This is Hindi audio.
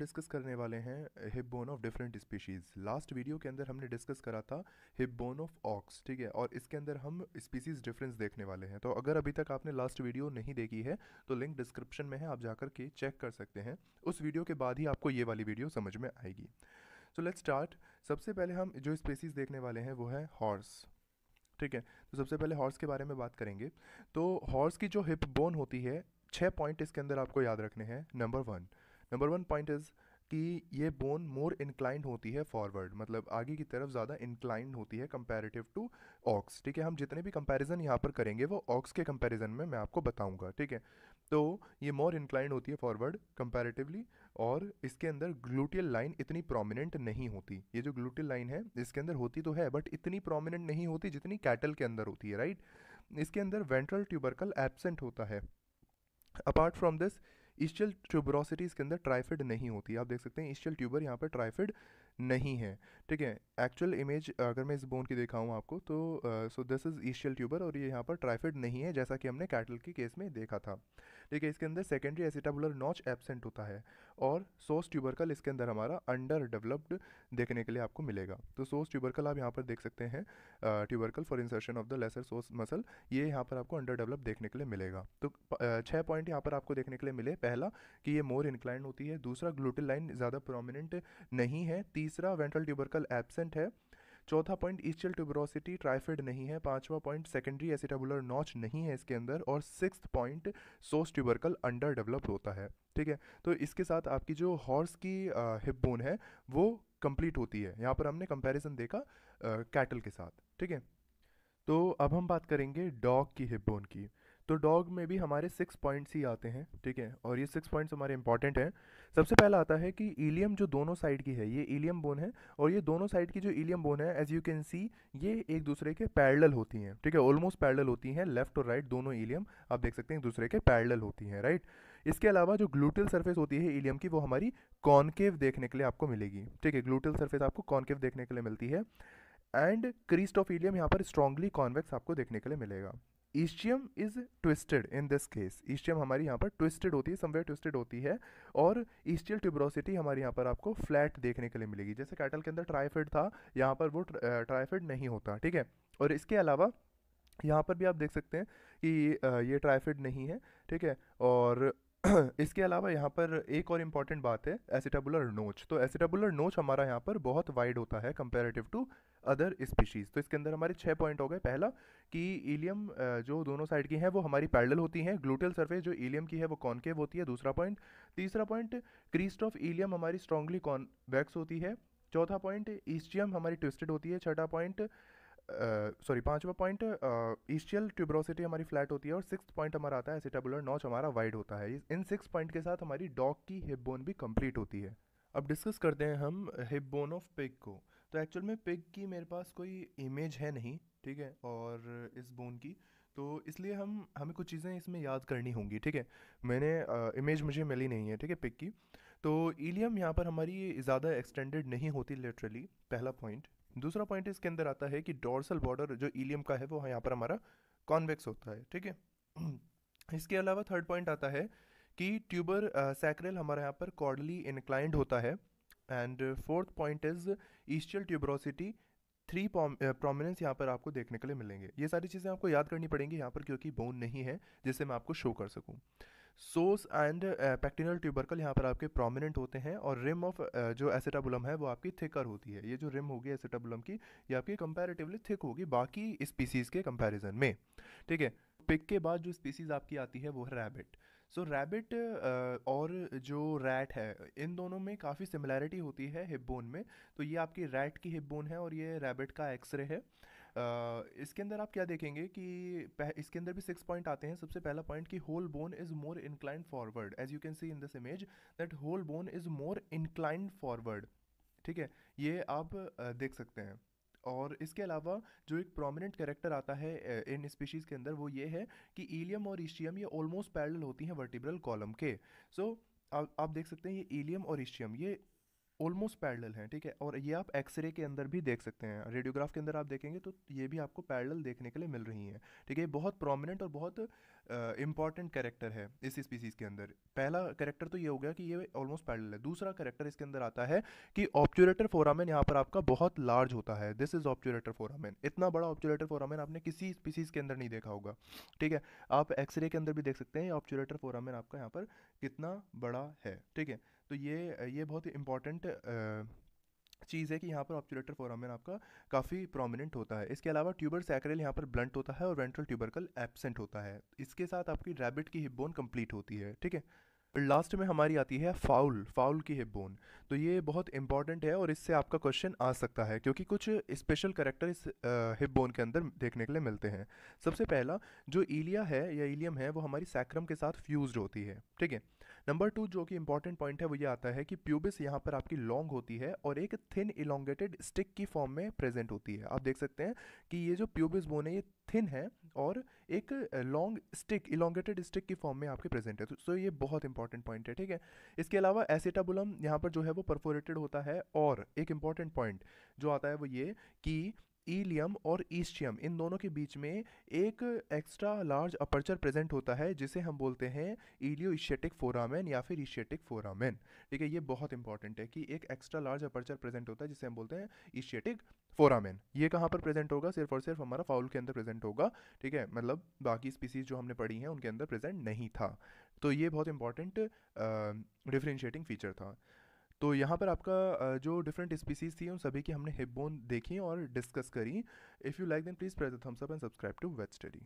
डिस्कस करने वाले हैं hip bone of different species. Last video के अंदर हमने डिस्कस करा था हिप बोन ऑफ ऑक्स, ठीक है, और इसके अंदर हम स्पीशीज़ डिफरेंस देखने वाले हैं। तो अगर अभी तक आपने लास्ट वीडियो नहीं देखी है तो लिंक डिस्क्रिप्शन में है, आप जाकर के चेक कर सकते हैं। उस वीडियो के बाद ही आपको ये वाली वीडियो समझ में आएगी। So let's start. सबसे पहले हम जो स्पीशीज़ देखने वाले हैं वो है हॉर्स, ठीक है। तो सबसे पहले हॉर्स के बारे में बात करेंगे। तो हॉर्स की जो हिप बोन होती है, 6 पॉइंट इसके अंदर आपको याद रखने हैं। नंबर वन पॉइंट इज़ कि ये बोन मोर इंक्लाइंड होती है फॉरवर्ड, मतलब आगे की तरफ ज़्यादा इंक्लाइंड होती है कंपैरेटिव टू ऑक्स, ठीक है। हम जितने भी कंपैरिजन यहाँ पर करेंगे वो ऑक्स के कंपैरिजन में मैं आपको बताऊंगा, ठीक है। तो ये मोर इंक्लाइंड होती है फॉरवर्ड कंपैरेटिवली, और इसके अंदर ग्लूटियल लाइन इतनी प्रोमिनेंट नहीं होती। ये जो ग्लूटियल लाइन है इसके अंदर होती तो है बट इतनी प्रोमिनेंट नहीं होती जितनी कैटल के अंदर होती है, राइट। इसके अंदर वेंट्रल ट्यूबरकल एब्सेंट होता है। अपार्ट फ्रॉम दिस ईस्टियल ट्यूबरोसिटी इसके अंदर ट्राइफिड नहीं होती। आप देख सकते हैं ईस्टियल ट्यूबर यहाँ पर ट्राइफिड नहीं है, ठीक है। एक्चुअल इमेज अगर मैं इस बोन की दिखाऊँ आपको तो सो दिस इज ईस्टियल ट्यूबर और ये यहाँ पर ट्राइफिड नहीं है जैसा कि हमने कैटल के केस में देखा था, ठीक है। इसके अंदर सेकेंडरी एसिटाबुलर नॉच एब्सेंट होता है और सोस ट्यूबरकल इसके अंदर हमारा अंडर डेवलप्ड देखने के लिए आपको मिलेगा। तो सोस ट्यूबरकल आप यहाँ पर देख सकते हैं, tubercle for insertion of the lesser psoas muscle, ये यहाँ पर आपको अंडर डेवलप देखने के लिए मिलेगा। तो 6 पॉइंट यहाँ पर आपको देखने के लिए मिले। पहला कि ये मोर इंक्लाइन होती है, दूसरा ग्लूटिल लाइन ज़्यादा प्रोमिनेंट नहीं है, तीसरा वेंट्रल ट्यूबरकल एब्सेंट है, चौथा पॉइंट ईस्टियल ट्यूबरोसिटी ट्राइफिड नहीं है, पांचवा पॉइंट सेकेंडरी एसिटाबुलर नॉच नहीं है इसके अंदर, और सिक्स्थ पॉइंट सोस ट्यूबरकल अंडर डेवलप्ड होता है, ठीक है। तो इसके साथ आपकी जो हॉर्स की हिप बोन है वो कंप्लीट होती है। यहाँ पर हमने कंपैरिजन देखा कैटल के साथ, ठीक है। तो अब हम बात करेंगे डॉग की हिप बोन की। तो डॉग में भी हमारे 6 पॉइंट्स ही आते हैं, ठीक है, और ये 6 पॉइंट्स हमारे इंपॉर्टेंट हैं। सबसे पहला आता है कि इलियम जो दोनों साइड की है, ये इलियम बोन है, और ये दोनों साइड की जो इलियम बोन है एज यू कैन सी ये एक दूसरे के पैरेलल होती हैं, ठीक है, ऑलमोस्ट पैरेलल होती हैं। लेफ्ट और राइट दोनों इलियम आप देख सकते हैं एक दूसरे के पैरेलल होती हैं, राइट। इसके अलावा जो ग्लूटल सरफेस होती है इलियम की वो हमारी कॉनकेव देखने के लिए आपको मिलेगी, ठीक है। ग्लूटल सरफेस आपको कॉनकेव देखने के लिए मिलती है, एंड क्रीस्ट ऑफ इलियम यहाँ पर स्ट्रांगली कॉन्वेक्स आपको देखने के लिए मिलेगा। Ischium is twisted in this case, ischium हमारी यहाँ पर ट्विस्टेड होती है, समवेयर ट्विस्टेड होती है, और ईस्टियल ट्यूबरोसिटी हमारी यहाँ पर आपको फ्लैट देखने के लिए मिलेगी। जैसे कैटल के अंदर ट्राइफिड था, यहाँ पर वो ट्राइफिड नहीं होता, ठीक है। और इसके अलावा यहाँ पर भी आप देख सकते हैं कि ये ट्राइफिड नहीं है, ठीक है। और इसके अलावा यहाँ पर एक और इम्पॉर्टेंट बात है एसिटाबुलर नोच। तो एसिटाबुलर नोच हमारा यहाँ पर बहुत वाइड होता है कंपैरेटिव टू अदर स्पीशीज़। तो इसके अंदर हमारे 6 पॉइंट हो गए। पहला कि इलियम जो दोनों साइड की हैं वो हमारी पैरेलल होती हैं, ग्लूटल सरफेस जो इलियम की है वो कॉनकेव होती है, दूसरा पॉइंट। तीसरा पॉइंट क्रीस्ट ऑफ इलियम हमारी स्ट्रांगली कॉन्वेक्स होती है। चौथा पॉइंट ईस्टियम हमारी ट्विस्टेड होती है। छठा पॉइंट पांचवा पॉइंट ईस्टियल ट्यूबरोसिटी हमारी फ्लैट होती है, और सिक्स पॉइंट हमारा आता है एसिटाबुलर नॉच हमारा वाइड होता है। इन 6 पॉइंट के साथ हमारी डॉग की हिप बोन भी कंप्लीट होती है। अब डिस्कस करते हैं हम हिप बोन ऑफ पिग को। तो एक्चुअल में पिग की मेरे पास कोई इमेज है नहीं, ठीक है, और इस बोन की, तो इसलिए हमें कुछ चीज़ें इसमें याद करनी होंगी, ठीक है। मैंने इमेज मुझे मिली नहीं है, ठीक है, पिग की। तो इलियम यहाँ पर हमारी ज़्यादा एक्सटेंडेड नहीं होती लिटरली, पहला पॉइंट। दूसरा पॉइंट इसके अंदर आता है कि डोर्सल बॉर्डर जो इलियम का है वो यहाँ पर हमारा कॉन्वेक्स होता है, ठीक है। इसके अलावा थर्ड पॉइंट आता है कि ट्यूबर सैक्रल हमारा यहाँ पर कॉर्डली इंक्लाइंड होता है, and fourth point is ischial tuberosity, three prominence यहाँ पर आपको देखने के लिए मिलेंगे। ये सारी चीज़ें आपको याद करनी पड़ेंगी यहाँ पर क्योंकि बोन नहीं है जिससे मैं आपको शो कर सकूँ। सोस एंड पैक्टिनल ट्यूबरकल यहाँ पर आपके प्रोमिनेंट होते हैं, और रिम ऑफ जो एसिटाबुलम है वो आपकी थिकर होती है। ये जो रिम होगी एसिटाबुलम की ये आपकी कंपैरेटिवली थिक होगी बाकी स्पीसीज़ के कंपैरिजन में, ठीक है। पिग के बाद जो स्पीसीज़ आपकी आती है वो है रैबिट। सो रैबिट और जो रैट है इन दोनों में काफ़ी सिमिलैरिटी होती है हिप बोन में। तो ये आपकी रैट की हिप बोन है और ये रैबिट का एक्सरे है। इसके अंदर आप क्या देखेंगे कि इसके अंदर भी 6 पॉइंट आते हैं। सबसे पहला पॉइंट कि whole bone is more inclined forward, as you can see in this image that whole bone is more inclined forward, ठीक है, ये आप देख सकते हैं। और इसके अलावा जो एक प्रोमिनेंट कैरेक्टर आता है इन स्पीशीज़ के अंदर वो ये है कि इलियम और ईस्टियम ये ऑलमोस्ट पैरेलल होती हैं वर्टिब्रल कॉलम के। सो आप देख सकते हैं ये इलियम और ईस्टियम ये ऑलमोस्ट पैरेलल हैं, ठीक है। और ये आप एक्सरे के अंदर भी देख सकते हैं, रेडियोग्राफ के अंदर आप देखेंगे तो ये भी आपको पैरेलल देखने के लिए मिल रही हैं, ठीक है। बहुत प्रोमिनेंट और बहुत इंपॉर्टेंट कैरेक्टर है इस स्पीसीज़ के अंदर। पहला कैरेक्टर तो ये हो गया कि ये ऑलमोस्ट पैरेलल है। दूसरा कैरेक्टर इसके अंदर आता है कि ऑब्चुरेटर फोरामेन यहाँ पर आपका बहुत लार्ज होता है। This is obturator foramen. इतना बड़ा ऑब्चुरेटर फोरामेन आपने किसी स्पीसीज़ के अंदर नहीं देखा होगा, ठीक है। आप एक्सरे के अंदर भी देख सकते हैं ऑब्चुरेटर फोरामेन आपका यहाँ पर कितना बड़ा है, ठीक है। तो ये बहुत ही इंपॉर्टेंट चीज़ है कि यहाँ पर ऑब्चुलेटर फोरामेन आपका काफ़ी प्रोमिनेंट होता है। इसके अलावा ट्यूबर सैक्रल यहाँ पर ब्लंट होता है और वेंट्रल ट्यूबरकल एब्सेंट होता है। इसके साथ आपकी रैबिट की हिप बोन कंप्लीट होती है, ठीक है। लास्ट में हमारी आती है फाउल की हिप बोन। तो ये बहुत इंपॉर्टेंट है और इससे आपका क्वेश्चन आ सकता है क्योंकि कुछ स्पेशल कैरेक्टर इस हिप बोन के अंदर देखने के लिए मिलते हैं। सबसे पहला जो इलिया है या इलियम है वो हमारी सैक्रम के साथ फ्यूज्ड होती है, ठीक है। नंबर 2 जो कि इंपॉर्टेंट पॉइंट है वो ये आता है कि प्यूबिस यहाँ पर आपकी लॉन्ग होती है और एक थिन इलोंगेटेड स्टिक की फॉर्म में प्रेजेंट होती है। आप देख सकते हैं कि ये जो प्यूबिस बोन है ये थिन है और एक लॉन्ग स्टिक इलोंगेटेड स्टिक की फॉर्म में आपके प्रेजेंट है। तो सो ये बहुत इंपॉर्टेंट पॉइंट है, ठीक है। इसके अलावा एसिटाबुलम यहाँ पर जो है वो परफोरेटेड होता है और एक इंपॉर्टेंट पॉइंट जो आता है वो ये कि ईलियम और ईस्टियम इन दोनों के बीच में एक एक्स्ट्रा लार्ज अपर्चर प्रेजेंट होता है जिसे हम बोलते हैं इलियो इशियटिक फोरामेन या फिर इशियटिक फोरामेन, ठीक है। ये बहुत इंपॉर्टेंट है कि एक एक्स्ट्रा लार्ज अपर्चर प्रेजेंट होता है जिसे हम बोलते हैं इशियटिक फोरामेन। ये कहाँ पर प्रेजेंट होगा? सिर्फ और सिर्फ हमारा फाउल के अंदर प्रेजेंट होगा, ठीक है। मतलब बाकी स्पीसीज जो हमने पढ़ी हैं उनके अंदर प्रेजेंट नहीं था। तो ये बहुत इंपॉर्टेंट डिफरेंशिएटिंग फीचर था। तो यहाँ पर आपका जो डिफरेंट स्पीसीज थी उन सभी की हमने हिप बोन देखी और डिस्कस करी। If you like then please press the thumbs up and subscribe to vet study.